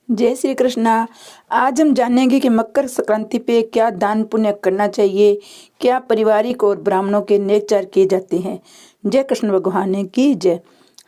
जय श्री कृष्णा। आज हम जानेंगे कि मकर संक्रांति पे क्या दान पुण्य करना चाहिए, क्या पारिवारिक और ब्राह्मणों के नेकचार किए जाते हैं। जय कृष्ण भगवान की जय।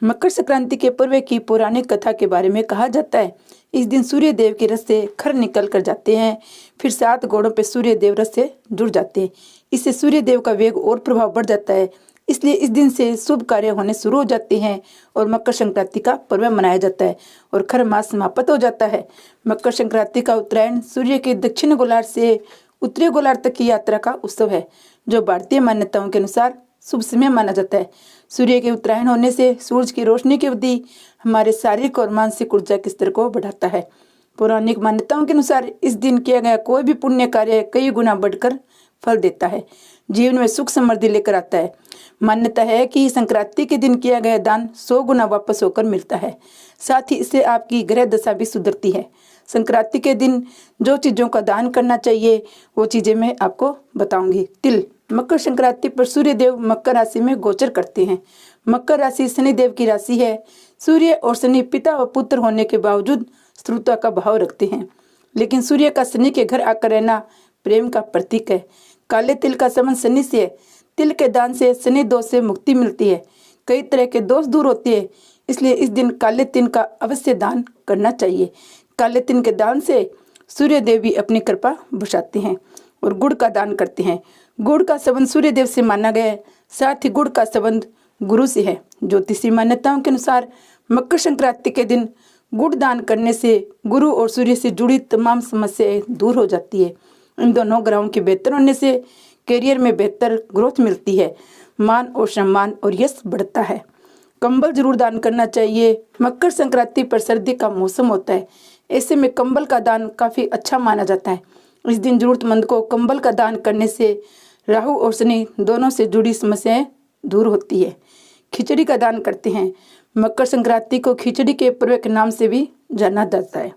मकर संक्रांति के पर्व की पौराणिक कथा के बारे में कहा जाता है। इस दिन सूर्य देव के रथ से खर निकल कर जाते हैं, फिर 7 घोड़ों पे सूर्य देव रथ से जुड़ जाते हैं। इससे सूर्य देव का वेग और प्रभाव बढ़ जाता है, इसलिए इस दिन से शुभ कार्य होने शुरू हो जाते हैं और मकर संक्रांति का पर्व मनाया जाता है और खर मास समाप्त हो जाता है। मकर संक्रांति का उत्तरायण सूर्य के दक्षिण गोलार्ध से उत्तरी गोलार्ध तक की यात्रा का उत्सव है, जो भारतीय मान्यताओं के अनुसार शुभ समय माना जाता है। सूर्य के उत्तरायण होने से सूरज की रोशनी की अवधि हमारे शारीरिक और मानसिक ऊर्जा के स्तर को बढ़ाता है। पौराणिक मान्यताओं के अनुसार इस दिन किया गया कोई भी पुण्य कार्य कई गुना बढ़कर फल देता है, जीवन में सुख समृद्धि लेकर आता है। मान्यता है कि संक्रांति के दिन किया गया दान 100 गुना वापस होकर मिलता है। साथ ही इससे आपकी ग्रह दशा भी सुधरती है। संक्रांति के दिन जो चीज़ों का दान करना चाहिए वो चीज़ें मैं आपको बताऊंगी। तिल। मकर संक्रांति पर सूर्य देव मकर राशि में गोचर करते हैं। मकर राशि शनि देव की राशि है। सूर्य और शनि पिता व पुत्र होने के बावजूद शत्रुता का भाव रखते हैं, लेकिन सूर्य का शनि के घर आकर रहना प्रेम का प्रतीक है। काले तिल का संबंध शनि से है। तिल के दान से शनि दोष से मुक्ति मिलती है, कई तरह के दोष दूर होते हैं, इसलिए इस दिन काले तिल का अवश्य दान करना चाहिए। काले तिल के दान से सूर्य देव भी अपनी कृपा बरसाते हैं। और गुड़ का दान करते हैं। गुड़ का संबंध सूर्य देव से माना गया है, साथ ही गुड़ का संबंध गुरु से है। ज्योतिषी मान्यताओं के अनुसार मकर संक्रांति के दिन गुड़ दान करने से गुरु और सूर्य से जुड़ी तमाम समस्याएं दूर हो जाती है। इन दोनों ग्रहों के बेहतर होने से करियर में बेहतर ग्रोथ मिलती है, मान और सम्मान और यश बढ़ता है। कंबल जरूर दान करना चाहिए। मकर संक्रांति पर सर्दी का मौसम होता है, ऐसे में कंबल का दान काफ़ी अच्छा माना जाता है। इस दिन जरूरतमंद को कंबल का दान करने से राहु और शनि दोनों से जुड़ी समस्याएं दूर होती है। खिचड़ी का दान करते हैं। मकर संक्रांति को खिचड़ी के पर्व के नाम से भी जाना जाता है।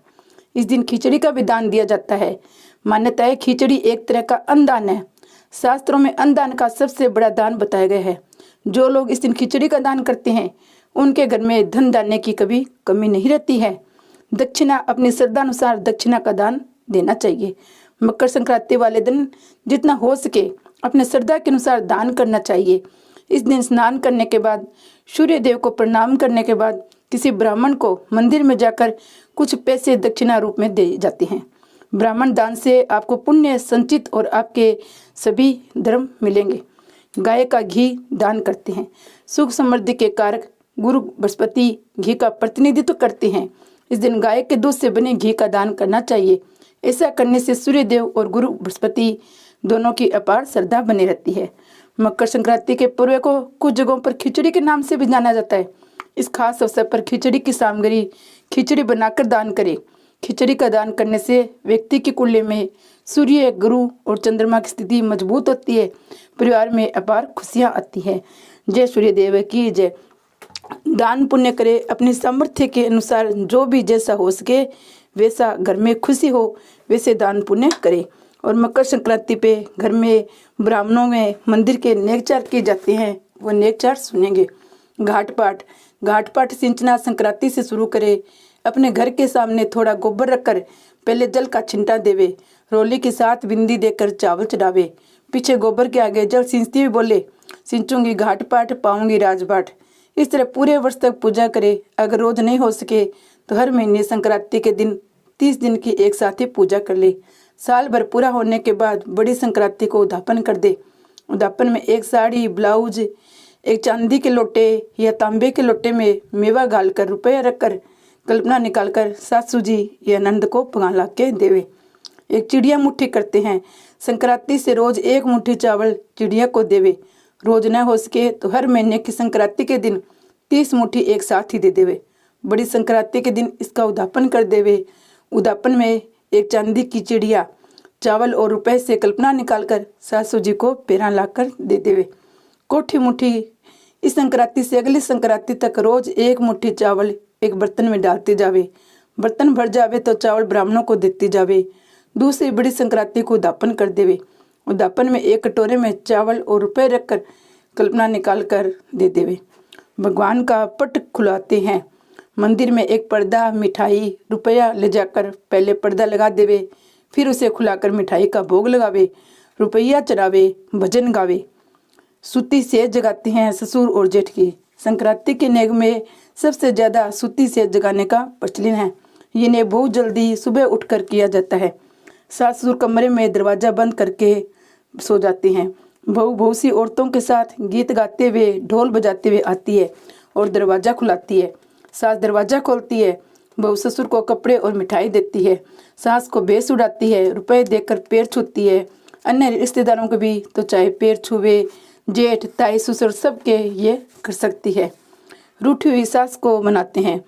इस दिन खिचड़ी का भी दान दिया जाता है। मान्यता है खिचड़ी एक तरह का अन्नदान है। शास्त्रों में अन्नदान का सबसे बड़ा दान बताया गया है। जो लोग इस दिन खिचड़ी का दान करते हैं उनके घर में धन दाने की कभी कमी नहीं रहती है। दक्षिणा, अपनी श्रद्धा अनुसार दक्षिणा का दान देना चाहिए। मकर संक्रांति वाले दिन जितना हो सके अपने श्रद्धा के अनुसार दान करना चाहिए। इस दिन स्नान करने के बाद सूर्य देव को प्रणाम करने के बाद किसी ब्राह्मण को मंदिर में जाकर कुछ पैसे दक्षिणा रूप में दे जाते हैं। ब्राह्मण दान से आपको पुण्य संचित और आपके सभी धर्म मिलेंगे। गाय का घी दान करते हैं। सुख समृद्धि के कारक गुरु बृहस्पति घी का प्रतिनिधित्व करते हैं। इस दिन गाय के दूध से बने घी का दान करना चाहिए। ऐसा करने से सूर्य देव और गुरु बृहस्पति दोनों की अपार श्रद्धा बनी रहती है। मकर संक्रांति के पर्व को कुछ जगहों पर खिचड़ी के नाम से भी जाना जाता है। इस खास अवसर पर खिचड़ी की सामग्री खिचड़ी बनाकर दान करें। खिचड़ी का दान करने से व्यक्ति की कुंडली में सूर्य, गुरु और चंद्रमा की स्थिति मजबूत होती है। परिवार में अपार खुशियां आती हैं। जय सूर्य देव की जय। दान पुण्य करे अपने सामर्थ्य के अनुसार, जो भी जैसा हो सके वैसा घर में खुशी हो वैसे दान पुण्य करे। और मकर संक्रांति पे घर में ब्राह्मणों में मंदिर के नेकचार किए जाते हैं, वो नेकचार सुनेंगे। घाट पाट सिंचना संक्रांति से शुरू करे। अपने घर के सामने थोड़ा गोबर रखकर पहले जल का छिंटा देवे। रोली के साथ बिंदी देकर चावल चढ़ावे। पीछे गोबर के आगे जल सिंचती हुई बोले, सिंचूंगी घाट पाट पाऊंगी राजपाट। इस तरह पूरे वर्ष तक पूजा करे। अगर रोज नहीं हो सके तो हर महीने संक्रांति के दिन 30 दिन की एक साथ ही पूजा कर ले। साल भर पूरा होने के बाद बड़ी संक्रांति को उद्यापन कर दे। उद्यापन में एक साड़ी, ब्लाउज, एक चांदी के लोटे या तांबे के लोटे में मेवा डालकर रुपया रखकर कल्पना निकालकर सासू जी या नंद को पगान ला के देवे। एक चिड़िया मुट्ठी करते हैं। संक्रांति से रोज 1 मुट्ठी चावल चिड़िया को देवे। रोज न हो सके तो हर महीने की संक्रांति के दिन 30 मुट्ठी एक साथ ही दे देवे। बड़ी संक्रांति के दिन इसका उद्यापन कर देवे। उद्यापन में एक चांदी की चिड़िया, चावल और रुपए से कल्पना निकालकर सासू जी को पेरा लाकर दे देवे। कोठी मुट्ठी। इस संक्रांति से अगली संक्रांति तक रोज 1 मुट्ठी चावल एक बर्तन में डालते जावे। बर्तन भर जावे तो चावल ब्राह्मणों को देते जावे। दूसरी बड़ी संक्रांति को उद्यापन कर देवे। उद्यापन में एक कटोरे में चावल और रुपए रखकर कल्पना निकाल कर दे देवे। भगवान का पट खुलाते हैं। मंदिर में एक पर्दा, मिठाई, रुपया ले जाकर पहले पर्दा लगा देवे, फिर उसे खुलाकर मिठाई का भोग लगावे, रुपया चढ़ावे, भजन गावे। सूती सेज जगाते हैं ससुर और जेठ की। संक्रांति के नेग में सबसे ज्यादा सूती सेज जगाने का प्रचलन है। ये नेग बहुत जल्दी सुबह उठकर किया जाता है। सास ससुर कमरे में दरवाजा बंद करके सो जाते हैं। बहू बहुत सी औरतों के साथ गीत गाते हुए, ढोल बजाते हुए आती है और दरवाजा खुलाती है। सास दरवाजा खोलती है, बहू ससुर को कपड़े और मिठाई देती है। सास को बेस उड़ाती है, रुपए देकर पैर छूती है। अन्य रिश्तेदारों को भी तो चाहे पैर छुए, जेठ, ताई, ससुर सबके ये कर सकती है। रूठी हुई सास को मनाते हैं।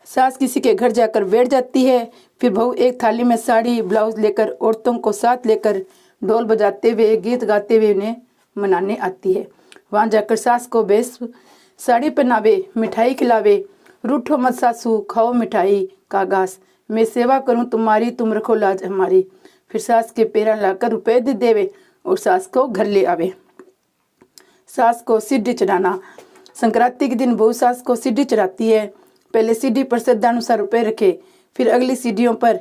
सास किसी के घर जाकर बैठ जाती है, फिर बहू एक थाली में साड़ी, ब्लाउज लेकर औरतों को साथ लेकर ढोल बजाते हुए, गीत गाते हुए उन्हें मनाने आती है। वहाँ जाकर सास को बेस साड़ी पहनावे, मिठाई खिलावे। रूठो मत सासू, खाओ मिठाई का घास, मैं सेवा करूं तुम्हारी, तुम रखो लाज हमारी। फिर सास के पैरा लाकर रुपए दे देवे और सास को घर ले आवे। सास को सीढ़ी चढ़ाना। संक्रांति के दिन बहू सास को सीढ़ी चढ़ाती है। पहले सीढ़ी पर श्रद्धानुसार रुपए रखे, फिर अगली सीढ़ियों पर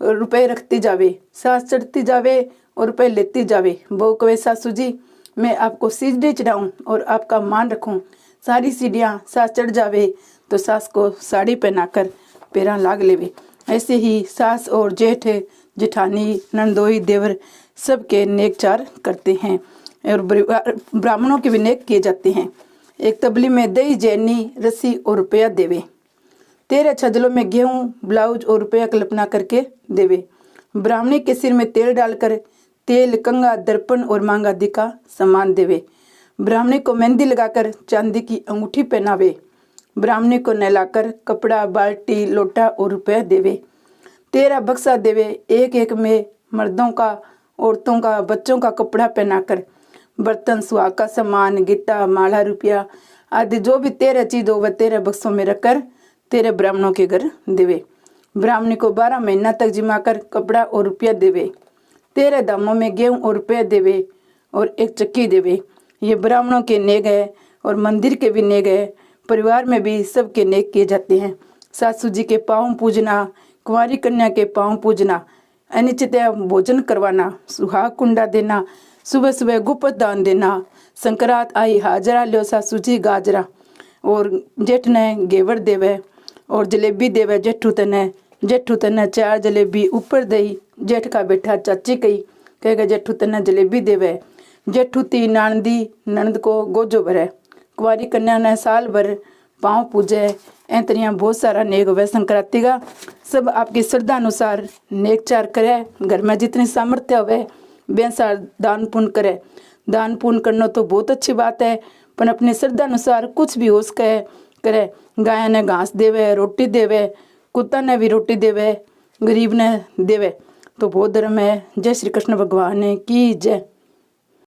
रुपए रखती जावे। सास चढ़ती जावे और रुपए लेती जावे। बहू कहे, सासू जी मैं आपको सीढ़ी चढ़ाऊं और आपका मान रखूं। सारी सीढ़ियाँ सास चढ़ जावे तो सास को साड़ी पहनाकर पैरा लाग लेवे। ऐसे ही सास और जेठ, जेठानी, नंदोई, देवर सबके नेक चार करते हैं और ब्राह्मणों के भी नेक किए जाते हैं। एक तबली में दही, जैनी, रस्सी और रुपया देवे। 13 छजलों में गेहूं, ब्लाउज और रुपया कल्पना करके देवे। ब्राह्मणी के सिर में तेल डालकर तेल, कंगा, दर्पण और मांग आदि का सामान देवे। ब्राह्मणी को मेहंदी लगाकर चांदी की अंगूठी पहनावे। ब्राह्मणी को नहलाकर कपड़ा, बाल्टी, लोटा और रुपया देवे। 13 बक्सा देवे। एक एक में मर्दों का, औरतों का, बच्चों का कपड़ा पहनाकर बर्तन, सुहाग का सामान, गिट्टा, माला, रुपया आदि जो भी 13 चीज हो वह 13 बक्सों में रखकर 13 ब्राह्मणों के घर देवे। ब्राह्मणी को 12 महीना तक जिमाकर कपड़ा और रुपया देवे। 13 दामों में गेहूं और रुपया देवे और एक चक्की देवे। ये ब्राह्मणों के नेक है और मंदिर के भी नेक है। परिवार में भी सबके नेक किए जाते हैं। सासू जी के पाँव पूजना, कुंवारी कन्या के पाँव पूजना, अनिश्चित भोजन करवाना, सुहाग कुंडा देना, सुबह सुबह गुप्त दान देना। संक्रांत आई हाजरा लो सासू जी गाजरा। और जेठ ने घेवर देवे और जलेबी देवे जेठू तने। जेठू तने 4 जलेबी ऊपर दई। जेठ का बेटा चाची कही कहेगा जेठू तने जलेबी देवे। जेठू ती नानदी ननद को गोजो भरे। कुंवारी कन्या ने साल भर पाँव पूजे। ऐतरियाँ बहुत सारा नेक हुए संक्रांति का। सब आपकी श्रद्धा अनुसार नेक चार करे। घर में जितनी सामर्थ्य हुए बेसार दान पुण्य करे। दान पुण्य करना तो बहुत अच्छी बात है, पर अपनी श्रद्धा अनुसार कुछ भी हो सके करे। गाय ने घास देवे, रोटी देवे, कुत्ता ने भी रोटी देवे, गरीब ने देवे तो बहुत धर्म है। जय श्री कृष्ण भगवान की जय।